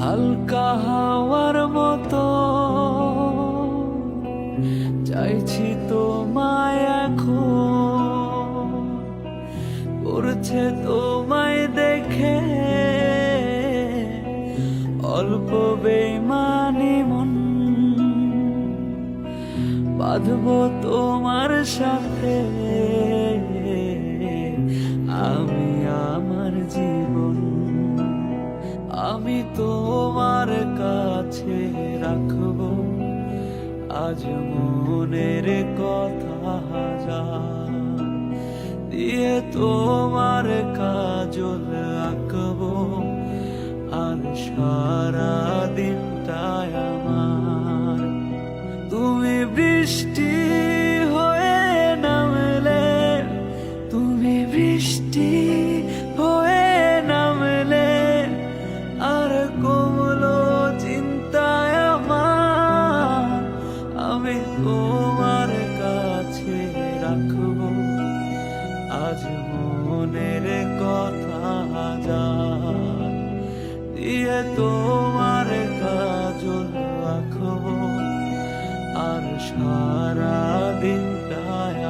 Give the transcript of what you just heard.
হালকা হাওয়ার মতো চাইছি তোমায় এখন, করছে তোমায় দেখে অল্প বেইমানি মন, বাঁধবো তোমার সাথে আমি আমার জীবন। আমি তোমার কাছে রাখবো আজ মনের কথা যা, দিয়ে তোমার কাজল আঁকবো আর সারা দিনটায় আমার। তুমি বৃষ্টি হয়ে নামলে, তুমি বৃষ্টি হয়ে নামলে আর কমলো চিন্তায় আমার। আমি তোমার কাছে রাখবো আজ মনের কথা যা, দিয়ে তোমার কাজল আঁকবো আর সারা দিনটায়